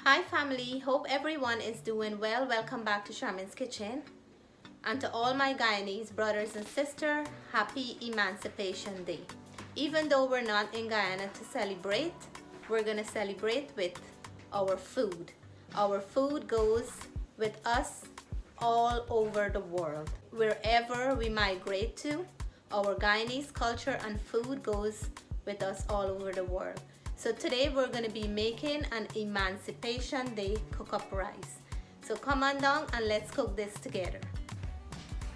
Hi family, hope everyone is doing well. Welcome back to Charmin's Kitchen. And to all my Guyanese brothers and sisters, happy Emancipation Day. Even though we're not in Guyana to celebrate, we're gonna celebrate with our food. Our food goes with us all over the world. Wherever we migrate to, our Guyanese culture and food goes with us all over the world. So today we're going to be making an Emancipation Day cook-up rice. So come on down and let's cook this together.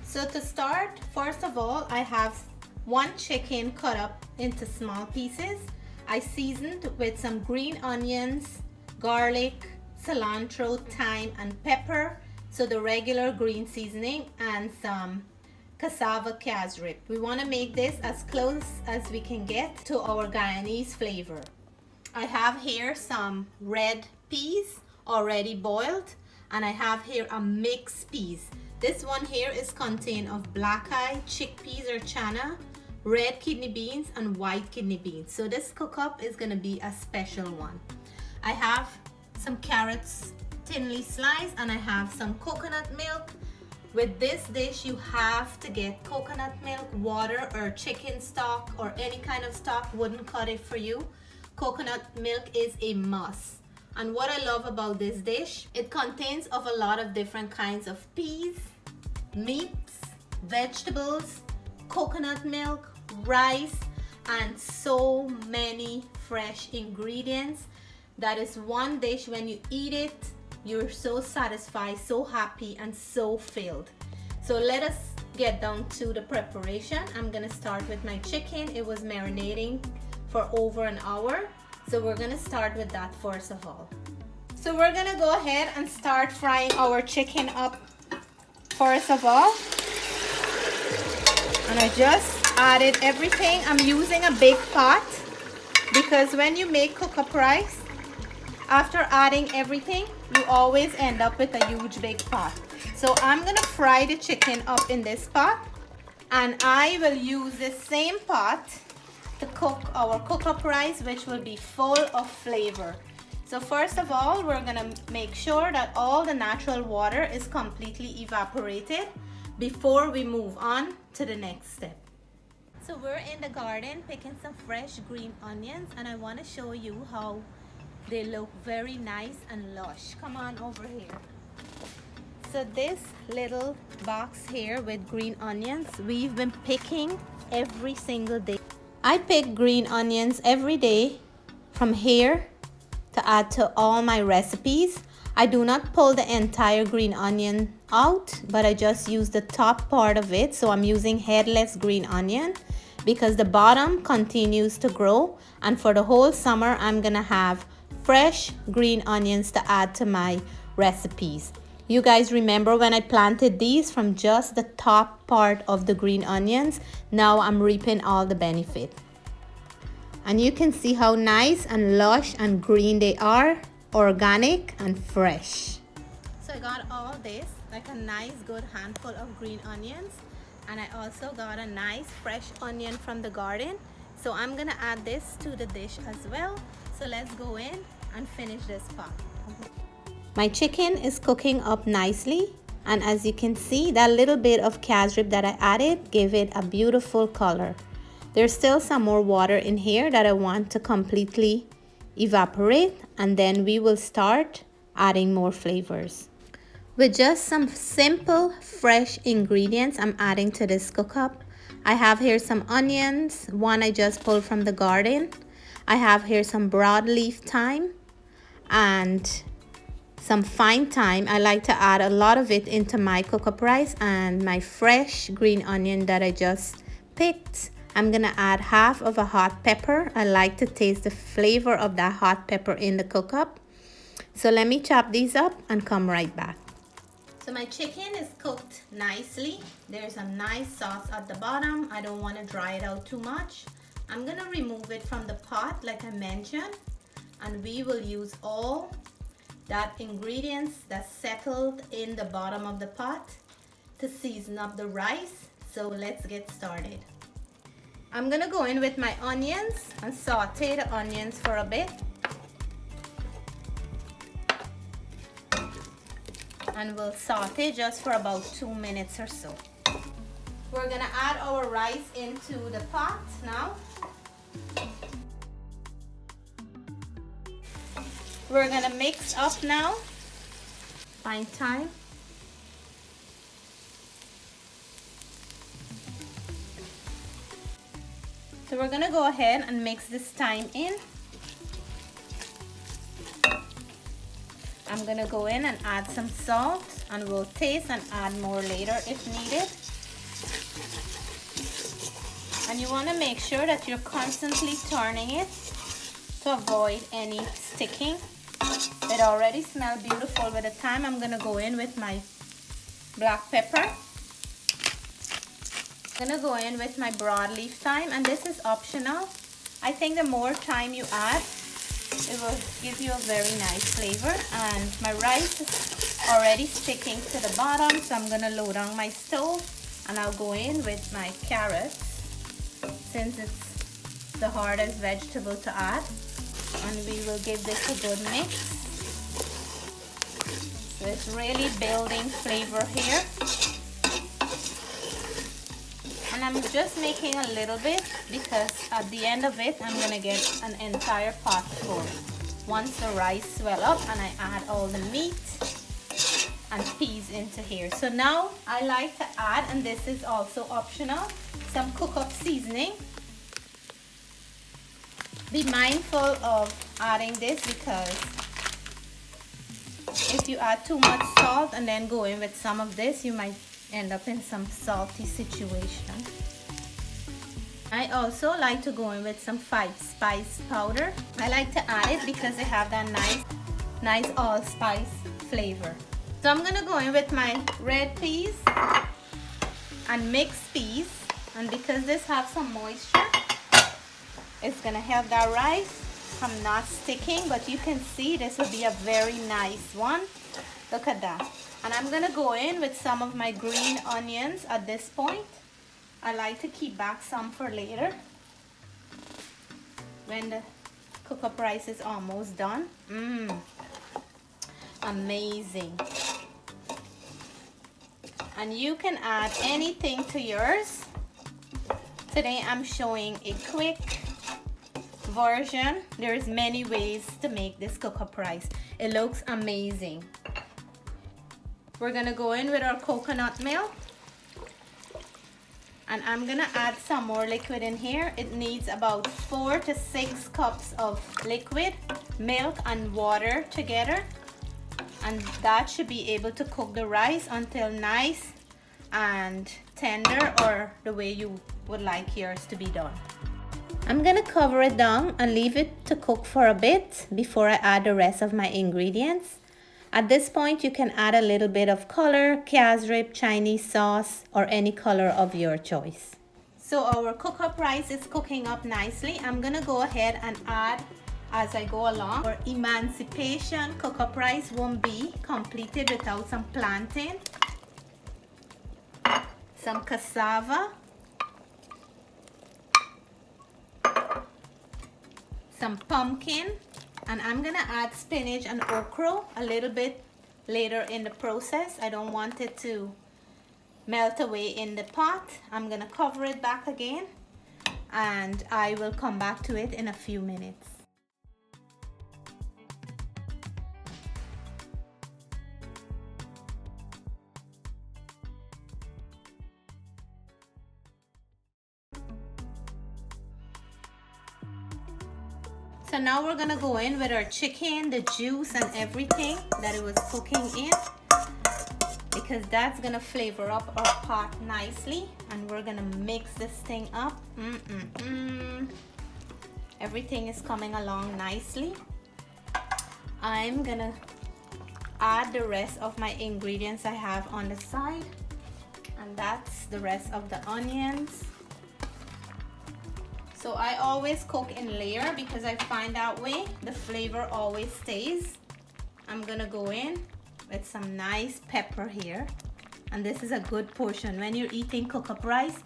So to start, first of all, I have one chicken cut up into small pieces. I seasoned with some green onions, garlic, cilantro, thyme, and pepper. So the regular green seasoning and some cassava cassareep. We want to make this as close as we can get to our Guyanese flavor. I have here some red peas already boiled, and I have here a mixed peas. This one here is contained of black eye, chickpeas or chana, red kidney beans, and white kidney beans. So this cook-up is going to be a special one. I have some carrots thinly sliced, and I have some coconut milk. With this dish, you have to get coconut milk, water, or chicken stock, or any kind of stock wouldn't cut it for you. Coconut milk is a must. And what I love about this dish, it contains of a lot of different kinds of peas, meats, vegetables, coconut milk, rice, and so many fresh ingredients. That is one dish when you eat it, you're so satisfied, so happy, and so filled. So let us get down to the preparation. I'm gonna start with my chicken. It was marinating for over an hour. So we're gonna start with that first of all. So we're gonna go ahead and start frying our chicken up first of all. And I just added everything. I'm using a big pot because when you make cook-up rice, after adding everything, you always end up with a huge big pot. So I'm gonna fry the chicken up in this pot, and I will use this same pot to cook our cook-up rice, which will be full of flavor. So first of all, we're gonna make sure that all the natural water is completely evaporated before we move on to the next step. So we're in the garden picking some fresh green onions, and I wanna show you how they look very nice and lush. Come on over here. So this little box here with green onions, we've been picking every single day. I pick green onions every day from here to add to all my recipes. I do not pull the entire green onion out, but I just use the top part of it. So I'm using headless green onion because the bottom continues to grow, and for the whole summer I'm gonna have fresh green onions to add to my recipes. You guys remember when I planted these from just the top part of the green onions? Now I'm reaping all the benefit. And you can see how nice and lush and green they are, organic and fresh. So I got all this, like a nice good handful of green onions, and I also got a nice fresh onion from the garden. So I'm gonna add this to the dish as well. So let's go in and finish this pot. My chicken is cooking up nicely, and as you can see, that little bit of cassareep that I added gave it a beautiful color. There's still some more water in here that I want to completely evaporate, and then we will start adding more flavors. With just some simple fresh ingredients I'm adding to this cook-up. I have here some onions, one I just pulled from the garden. I have here some broadleaf thyme and some fine thyme. I like to add a lot of it into my cook-up rice, and my fresh green onion that I just picked. I'm gonna add half of a hot pepper. I like to taste the flavor of that hot pepper in the cook-up. So let me chop these up and come right back. So my chicken is cooked nicely. There's a nice sauce at the bottom. I don't want to dry it out too much. I'm gonna remove it from the pot like I mentioned, and we will use all that ingredients that settled in the bottom of the pot to season up the rice. So let's get started. I'm gonna go in with my onions and saute the onions for a bit. and we'll saute just for about 2 minutes or so. We're gonna add our rice into the pot now. We're gonna mix up now. Fine thyme. So we're gonna go ahead and mix this thyme in. I'm gonna go in and add some salt, and we'll taste and add more later if needed. And you wanna make sure that you're constantly turning it to avoid any sticking. It already smells beautiful with the thyme. I'm gonna go in with my black pepper. I'm gonna go in with my broadleaf thyme, and this is optional. I think the more thyme you add, it will give you a very nice flavor. And my rice is already sticking to the bottom, so I'm gonna lower down my stove, and I'll go in with my carrots, since it's the hardest vegetable to add. And we will give this a good mix. So it's really building flavor here. And I'm just making a little bit, because at the end of it, I'm gonna get an entire pot full. Once the rice swell up and I add all the meat and peas into here. So now I like to add, and this is also optional, some cook-up seasoning. Be mindful of adding this, because if you add too much salt and then go in with some of this, you might end up in some salty situation. I also like to go in with some 5-spice powder. I like to add it because they have that nice allspice flavor. So I'm gonna go in with my red peas and mixed peas, and because this has some moisture, it's gonna help that rice from not sticking. But you can see this will be a very nice one. Look at that. And I'm gonna go in with some of my green onions at this point. I like to keep back some for later, when the cook-up rice is almost done. Amazing. And you can add anything to yours. Today I'm showing a quick version. There's many ways to make this cook-up rice. It looks amazing. We're gonna go in with our coconut milk, and I'm gonna add some more liquid in here. It needs about 4 to 6 cups of liquid, milk and water together, and that should be able to cook the rice until nice and tender, or the way you would like yours to be done. I'm gonna cover it down and leave it to cook for a bit before I add the rest of my ingredients. At this point, you can add a little bit of color, cassareep, Chinese sauce, or any color of your choice. So our cook-up rice is cooking up nicely. I'm gonna go ahead and add as I go along. Our Emancipation cook-up rice won't be completed without some plantain, some cassava, some pumpkin, and I'm gonna add spinach and ochro a little bit later in the process. I don't want it to melt away in the pot. I'm gonna cover it back again, and I will come back to it in a few minutes. So now we're gonna go in with our chicken, the juice and everything that it was cooking in, because that's gonna flavor up our pot nicely. And we're gonna mix this thing up. Everything is coming along nicely. I'm gonna add the rest of my ingredients I have on the side, and that's the rest of the onions. So I always cook in layer, because I find that way the flavor always stays. I'm gonna go in with some nice pepper here, and this is a good portion. When you're eating cook-up rice,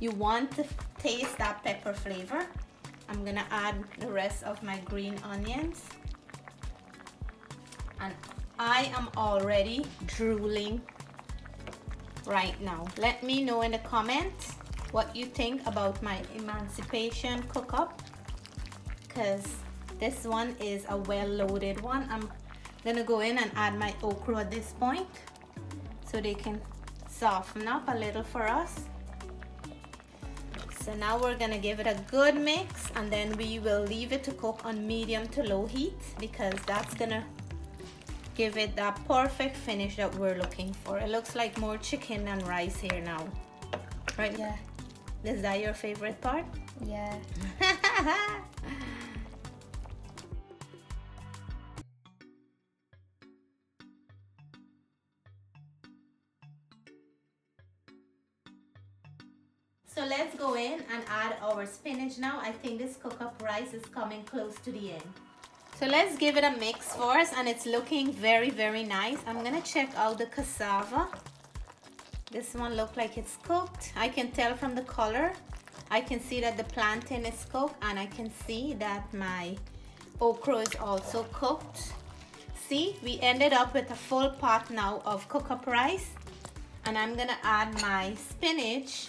you want to taste that pepper flavor. I'm gonna add the rest of my green onions, and I am already drooling right now. Let me know in the comments what you think about my Emancipation cook-up, because this one is a well-loaded one. I'm gonna go in and add my okra at this point so they can soften up a little for us. So now we're gonna give it a good mix, and then we will leave it to cook on medium to low heat, because that's gonna give it that perfect finish that we're looking for. It looks like more chicken than rice here now, right? Yeah. Is that your favorite part? Yeah. So let's go in and add our spinach now. I think this cook-up rice is coming close to the end. So let's give it a mix first, and it's looking very, very nice. I'm gonna check out the cassava. This one looks like it's cooked. I can tell from the color. I can see that the plantain is cooked, and I can see that my okra is also cooked. See, we ended up with a full pot now of cook-up rice, and I'm gonna add my spinach.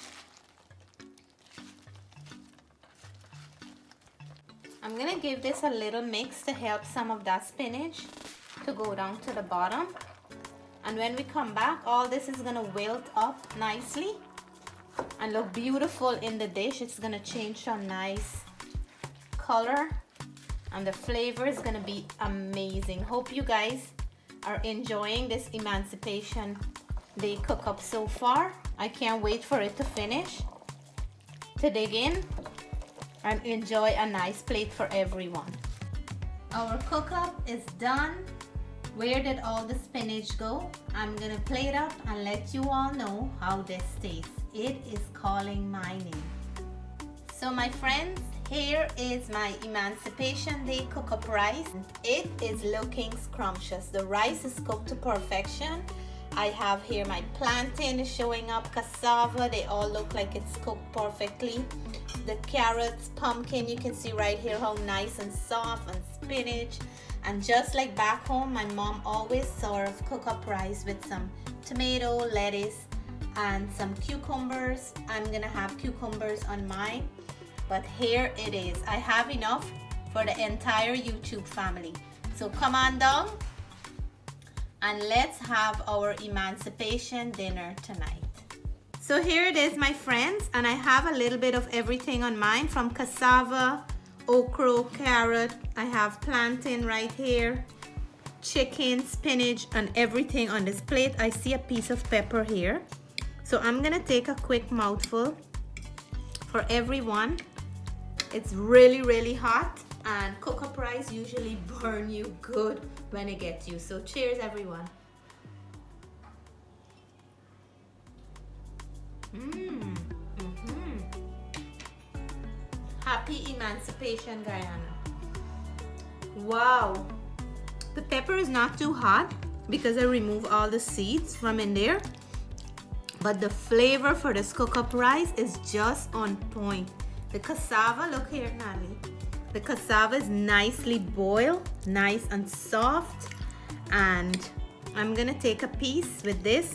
I'm gonna give this a little mix to help some of that spinach to go down to the bottom. And when we come back, all this is gonna wilt up nicely and look beautiful in the dish. It's gonna change to a nice color, and the flavor is gonna be amazing. Hope you guys are enjoying this Emancipation Day cook-up so far. I can't wait for it to finish, to dig in and enjoy a nice plate for everyone. Our cook-up is done. Where did all the spinach go? I'm gonna plate up and let you all know how this tastes. It is calling my name. So my friends, here is my Emancipation Day cook-up rice. It is looking scrumptious. The rice is cooked to perfection. I have here my plantain is showing up, cassava, they all look like it's cooked perfectly. The carrots, pumpkin, you can see right here how nice and soft, and spinach. And just like back home, my mom always serves cook-up rice with some tomato, lettuce, and some cucumbers. I'm gonna have cucumbers on mine, but here it is. I have enough for the entire YouTube family. So come on down and let's have our Emancipation dinner tonight. So here it is, my friends, and I have a little bit of everything on mine, from cassava, okra, carrot, I have plantain right here, chicken, spinach, and everything on this plate. I see a piece of pepper here. So I'm gonna take a quick mouthful for everyone. It's really, really hot, and cook-up rice usually burn you good when it gets you. So cheers, everyone. Happy Emancipation, Guyana. Wow, the pepper is not too hot because I remove all the seeds from in there, but the flavor for this cook-up rice is just on point. The cassava, look here, Natalie. The cassava is nicely boiled, nice and soft, and I'm gonna take a piece with this.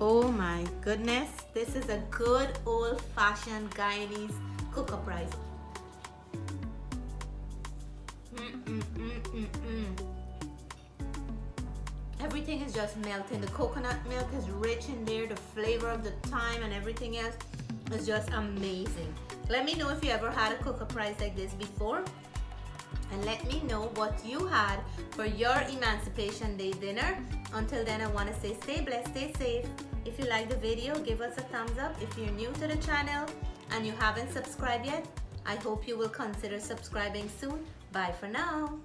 Oh my goodness, this is a good old-fashioned Guyanese cook-up rice. Everything is just melting. The coconut milk is rich in there. The flavor of the thyme and everything else is just amazing. Let me know if you ever had a cook-up rice like this before, and let me know what you had for your Emancipation Day dinner. Until then, I want to say stay blessed, stay safe. If you like the video, give us a thumbs up. If you're new to the channel and you haven't subscribed yet, I hope you will consider subscribing soon. Bye for now.